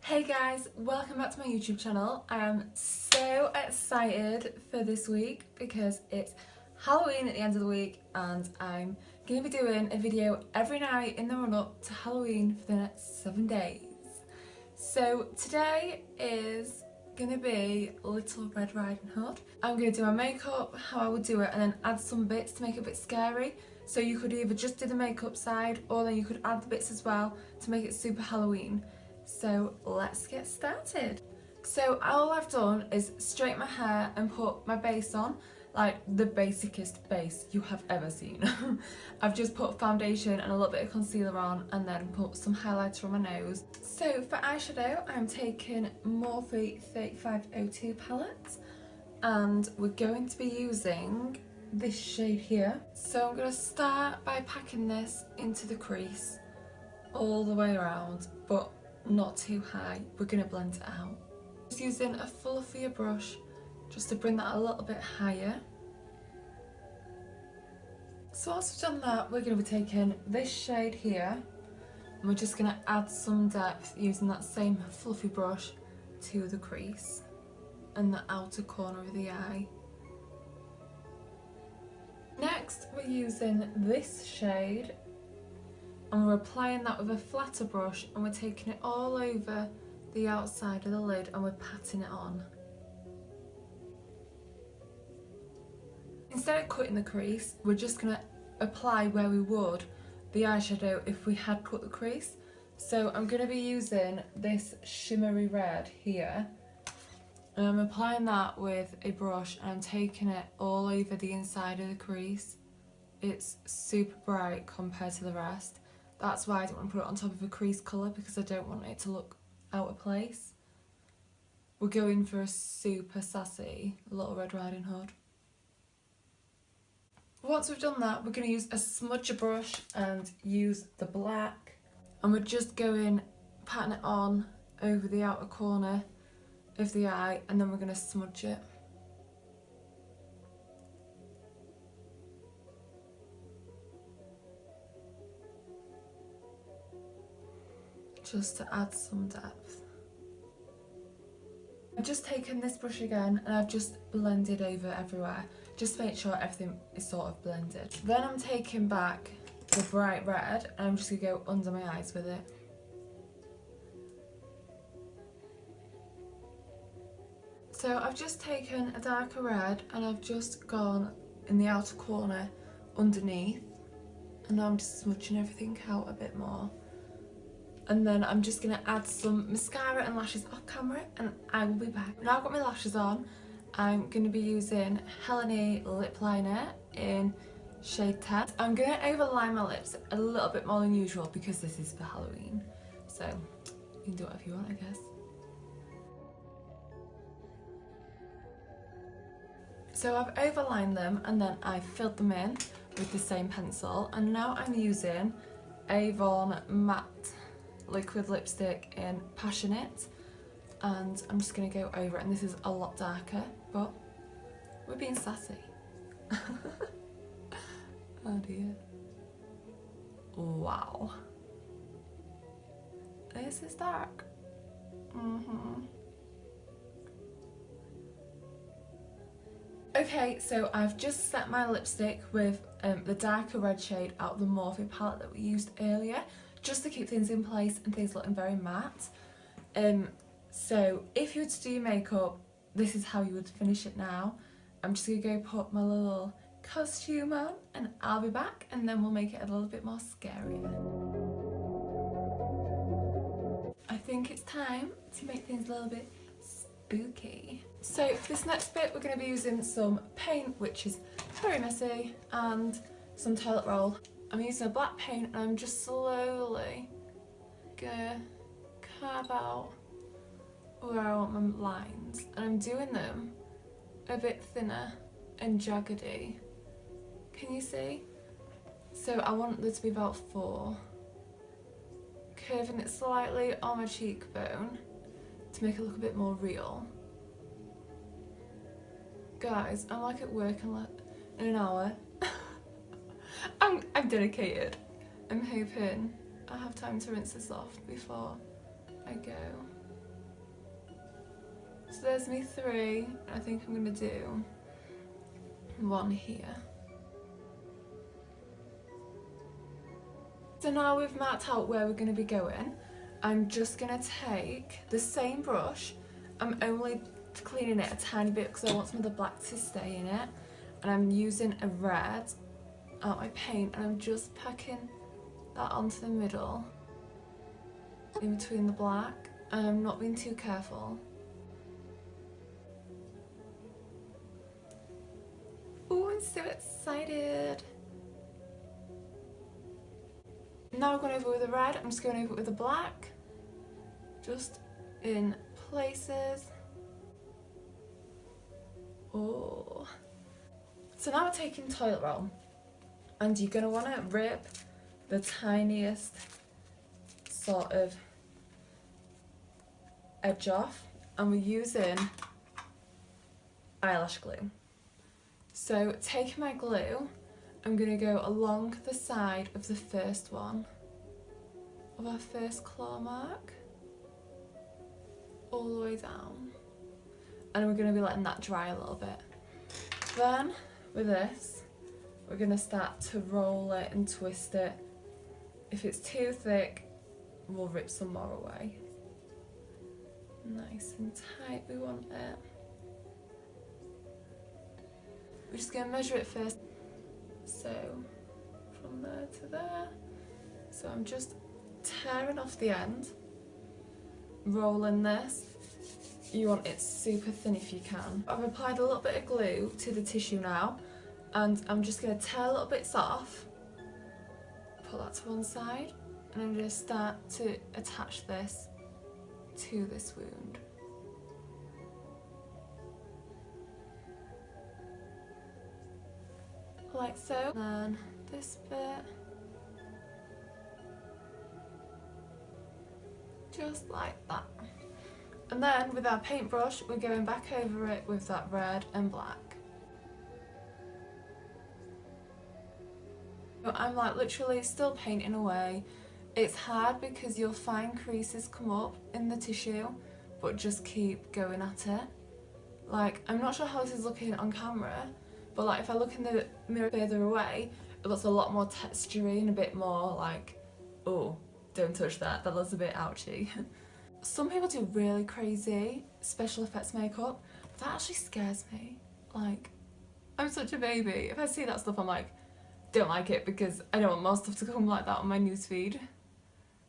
Hey guys, welcome back to my YouTube channel. I am so excited for this week because it's Halloween at the end of the week and I'm going to be doing a video every night in the run up to Halloween for the next 7 days. So today is going to be Little Red Riding Hood. I'm going to do my makeup, how I would do it, and then add some bits to make it a bit scary. So you could either just do the makeup side or then you could add the bits as well to make it super Halloween. So let's get started. So all I've done is straighten my hair and put my base on, like the basicest base you have ever seen. I've just put foundation and a little bit of concealer on and then put some highlighter on my nose. So for eyeshadow I'm taking Morphe 3502 palette and we're going to be using this shade here. So I'm going to start by packing this into the crease all the way around, but not too high. We're going to blend it out. Just using a fluffier brush just to bring that a little bit higher. So once we've done that, we're going to be taking this shade here and we're just going to add some depth using that same fluffy brush to the crease and the outer corner of the eye. Next we're using this shade and we're applying that with a flatter brush and we're taking it all over the outside of the lid and we're patting it on. Instead of cutting the crease, we're just going to apply where we would the eyeshadow if we had cut the crease. So I'm going to be using this shimmery red here and I'm applying that with a brush and I'm taking it all over the inside of the crease. It's super bright compared to the rest. That's why I don't want to put it on top of a crease colour, because I don't want it to look out of place. We're going for a super sassy Little Red Riding Hood. Once we've done that, we're going to use a smudger brush and use the black. And we're just going, patting it on over the outer corner of the eye and then we're going to smudge it. Just to add some depth. I've just taken this brush again and I've just blended over everywhere, just to make sure everything is sort of blended. Then I'm taking back the bright red and I'm just going to go under my eyes with it. So I've just taken a darker red and I've just gone in the outer corner underneath and now I'm just smudging everything out a bit more. And then I'm just going to add some mascara and lashes off camera and I will be back. Now I've got my lashes on, I'm going to be using Helene lip liner in shade 10. I'm going to overline my lips a little bit more than usual because this is for Halloween. So you can do whatever you want, I guess. So I've overlined them and then I filled them in with the same pencil and now I'm using Avon matte liquid lipstick in Passionate and I'm just going to go over it, and this is a lot darker but we're being sassy. Oh dear. Wow. This is dark. Okay, so I've just set my lipstick with the darker red shade out of the Morphe palette that we used earlier, just to keep things in place and things looking very matte. So if you were to do your makeup, this is how you would finish it now. I'm just going to go put my little costume on and I'll be back and then we'll make it a little bit more scarier. I think it's time to make things a little bit spooky. So for this next bit we're going to be using some paint, which is very messy, and some toilet roll. I'm using a black paint and I'm just slowly gonna carve out where I want my lines, and I'm doing them a bit thinner and jaggedy. Can you see? So I want there to be about 4. Curving it slightly on my cheekbone to make it look a bit more real. Guys, I'm like at work in an hour. I'm dedicated. I'm hoping I have time to rinse this off before I go. So there's me 3. I think I'm going to do 1 here. So now we've marked out where we're going to be going, I'm just going to take the same brush. I'm only cleaning it a tiny bit because I want some of the black to stay in it. And I'm using a red out my paint, and I'm just packing that onto the middle in between the black, and I'm not being too careful. Oh, I'm so excited. Now I've gone over with the red, I'm just going over it with the black, just in places. Oh. So now we're taking toilet roll, and you're going to want to rip the tiniest sort of edge off, and we're using eyelash glue. So taking my glue, I'm going to go along the side of the first one, of our first claw mark, all the way down, and we're going to be letting that dry a little bit. Then with this, we're going to start to roll it and twist it. If it's too thick, we'll rip some more away. Nice and tight we want it. We're just going to measure it first. So from there to there. So I'm just tearing off the end, rolling this. You want it super thin if you can. I've applied a little bit of glue to the tissue now, and I'm just going to tear little bits off, put that to one side, and I'm going to start to attach this to this wound. Like so. And then this bit, just like that. And then with our paintbrush, we're going back over it with that red and black. I'm like literally still painting away. It's hard because you'll find creases come up in the tissue, but just keep going at it. Like, I'm not sure how this is looking on camera, but like if I look in the mirror further away, it looks a lot more textury and a bit more like, oh, don't touch that, that looks a bit ouchy. Some people do really crazy special effects makeup, but that actually scares me. Like, I'm such a baby. If I see that stuff, I'm like, don't like it, because I don't want more stuff to come like that on my newsfeed.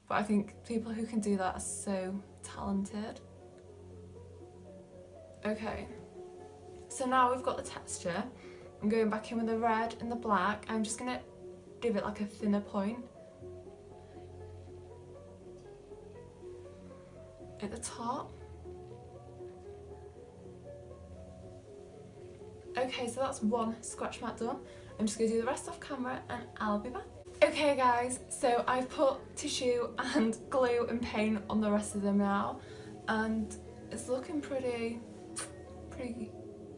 But I think people who can do that are so talented. Okay, so now we've got the texture. I'm going back in with the red and the black. I'm just gonna give it like a thinner point at the top. Okay, so that's one scratch mark done. I'm just gonna do the rest off camera and I'll be back. Okay guys, so I've put tissue and glue and paint on the rest of them now, and it's looking pretty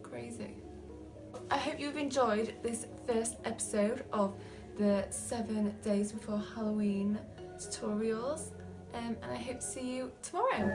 crazy. I hope you've enjoyed this first episode of the 7 days before Halloween tutorials, and I hope to see you tomorrow.